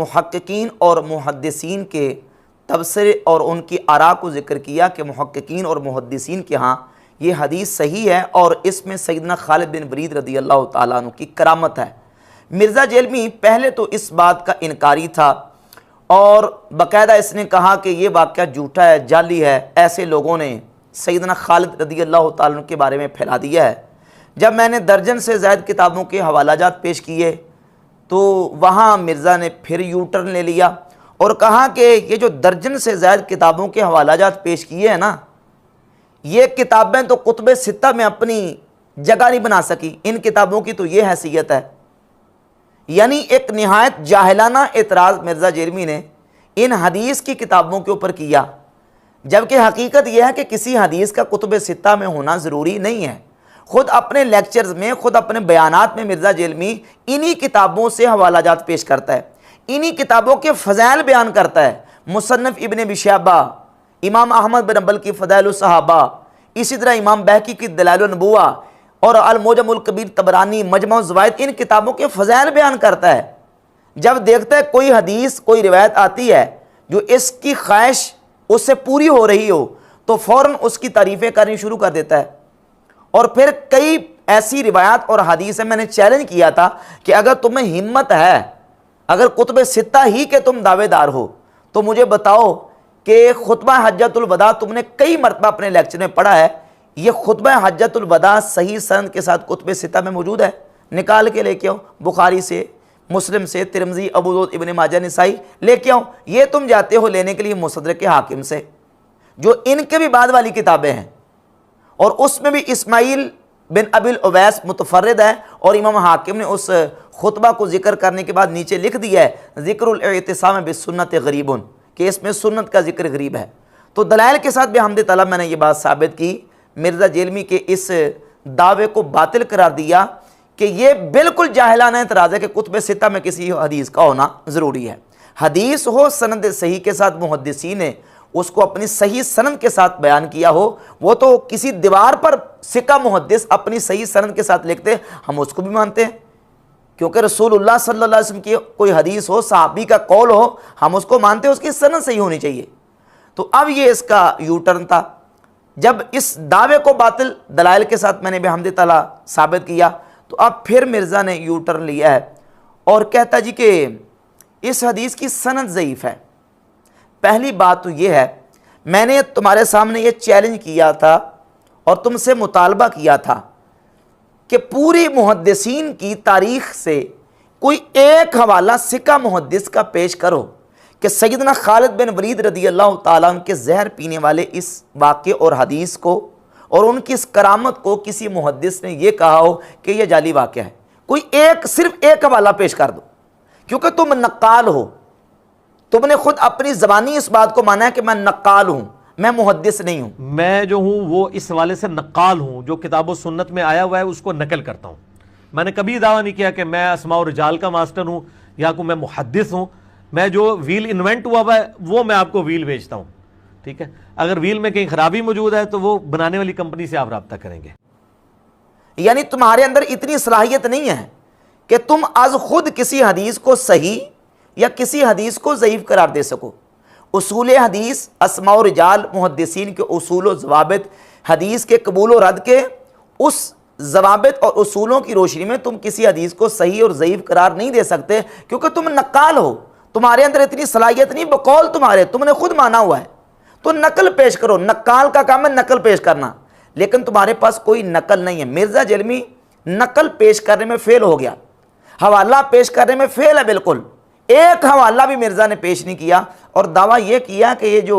मुहक्किकीन और मुहद्दिसीन के तबसरे और उनकी आरा को ज़िक्र किया कि मुहक्किकीन और मुहद्दिसीन के यहाँ ये हदीस सही है और इसमें सैयदना खालिद बिन वलीद रज़ी अल्लाह ताला अन्हु की करामत है। मिर्ज़ा जेलमी पहले तो इस बात का इनकारी था और बाकायदा इसने कहा कि ये वाक़या झूठा है, जाली है, ऐसे लोगों ने सैयदना खालिद रज़ी अल्लाह ताला अन्हु के बारे में फैला दिया है। जब मैंने दर्जन से ज़ायद किताबों के हवालाजात पेश किए तो वहाँ मिर्ज़ा ने फिर यू टर्न ले लिया और कहा कि ये जो दर्जन से ज़ायद किताबों के हवालाजात पेश किए हैं ना, ये किताबें तो कुतुब सित्ता में अपनी जगह नहीं बना सकी, इन किताबों की तो ये हैसियत है। यानी एक निहायत जाहिलाना एतराज़ मिर्ज़ा जेलमी ने इन हदीस की किताबों के ऊपर किया, जबकि हकीकत यह है कि किसी हदीस का कुतुब सित्ता में होना ज़रूरी नहीं है। ख़ुद अपने लेक्चर्स में, ख़ुद अपने बयानात में मिर्ज़ा जेलमी इन्हीं किताबों से हवालाजात पेश करता है, इन्हीं किताबों के फ़ज़ाइल बयान करता है। मुसन्नफ़ इब्न अबी शैबा, इमाम अहमद बिन हंबल की फ़ज़ाइल सहाबा, इसी तरह इमाम बैहक़ी की दलाइल नबुव्वा और अल मुअज्जमुल कबीर तबरानी, मजमू ज़वाइद, इन किताबों के फ़ज़ाइल बयान करता है। जब देखता है कोई हदीस, कोई रिवायत आती है जो इसकी ख्वाहिश उससे पूरी हो रही हो तो फ़ौरन उसकी तारीफ़ें करनी शुरू कर देता है। और फिर कई ऐसी रिवायात और हदीसें मैंने चैलेंज किया था कि अगर तुम्हें हिम्मत है, अगर कुतुब सित्ता ही के तुम दावेदार हो तो मुझे बताओ कि खुतबा हज्जतुल वदा तुमने कई मरतबा अपने लेक्चर में पढ़ा है, ये खुतबा हज्जतुल वदा सही सनद के साथ कुतुब सित्ता में मौजूद है, निकाल के लेके आओ, बुखारी से, मुस्लिम से, तिरमिज़ी, अबू दाऊद, इब्न माजा, निसाई लेके आओ। ये तुम जाते हो लेने के लिए मुसद्दरक हाकिम से, जो इनके भी बाद वाली किताबें हैं और उसमें भी इस्माइल बिन अबिल उवैस मुतफर्रिद है और इमाम हाकिम ने उस खुतबा को जिक्र करने के बाद नीचे लिख दिया है ज़िक्रुल इत्तिसाम बिस्सुन्नत गरीबुन, कि इसमें सुन्नत का जिक्र गरीब है। तो दलाइल के साथ बिहम्द तआला मैंने ये बात साबित की, मिर्ज़ा जेलमी के इस दावे को बातिल करार दिया कि ये बिल्कुल जाहिलाना एतराज़ है कि कुतुब सित्ता में किसी हदीस का होना ज़रूरी है। हदीस हो सनद सही के साथ मुहद्दिसीन ने उसको अपनी सही सनद के साथ बयान किया हो, वो तो किसी दीवार पर सिक्का मुहद्दिस अपनी सही सनद के साथ लिखते, हम उसको भी मानते हैं, क्योंकि रसूलुल्लाह सल्लल्लाहु अलैहि वसल्लम की कोई हदीस हो, सहाबी का कौल हो, हम उसको मानते हैं, उसकी सनद सही होनी चाहिए। तो अब ये इसका यू टर्न था। जब इस दावे को बातिल दलाइल के साथ मैंने बिहम्द तआला साबित किया तो अब फिर मिर्ज़ा ने यू टर्न लिया है और कहता जी कि इस हदीस की सनद ज़ईफ़ है। पहली बात तो ये है, मैंने तुम्हारे सामने ये चैलेंज किया था और तुमसे मुतालबा किया था कि पूरी मुहद्दिसीन की तारीख़ से कोई एक हवाला सिक्का मुहद्दिस का पेश करो कि सैयदना खालिद बिन वलीद रज़ी अल्लाह ताला अन्हु के जहर पीने वाले इस वाक़े और हदीस को और उनकी इस करामत को किसी मुहद्दिस ने यह कहा हो कि यह जाली वाक़या है। कोई एक, सिर्फ एक हवाला पेश कर दो, क्योंकि तुम नक्काल हो, तुमने खुद अपनी ज़बानी इस बात को माना है कि मैं नक्काल हूं, मैं मुहद्दिस नहीं हूं। मैं जो हूं वो इस हवाले से नक्काल हूं, जो किताब सुन्नत में आया हुआ है उसको नकल करता हूं। मैंने कभी दावा नहीं किया कि मैं अस्मा और रिजाल का मास्टर हूं या को मैं मुहद्दिस हूं। मैं जो व्हील इन्वेंट हुआ हुआ है वो मैं आपको व्हील बेचता हूं, ठीक है। अगर व्हील में कहीं खराबी मौजूद है तो वो बनाने वाली कंपनी से आप रब्ता करेंगे। यानी तुम्हारे अंदर इतनी सलाहियत नहीं है कि तुम आज खुद किसी हदीस को सही या किसी हदीस को ज़ईफ़ करार दे सको। उसूल हदीस, अस्मा और रिजाल, मुहद्दिसीन के उसूल व ज़वाबित, हदीस के कबूल और रद्द के उस ज़वाबित और उसूलों की रोशनी में तुम किसी हदीस को सही और ज़ईफ़ करार नहीं दे सकते, क्योंकि तुम नक्काल हो, तुम्हारे अंदर इतनी सलाहियत नहीं। बकौल तुम्हारे, तुमने खुद माना हुआ है, तो नकल पेश करो। नक्काल का काम है नकल पेश करना, लेकिन तुम्हारे पास कोई नकल नहीं है। मिर्ज़ा जेलमी नकल पेश करने में फेल हो गया, हवाला पेश करने में फेल है, बिल्कुल एक हवाला भी मिर्ज़ा ने पेश नहीं किया और दावा यह किया कि ये जो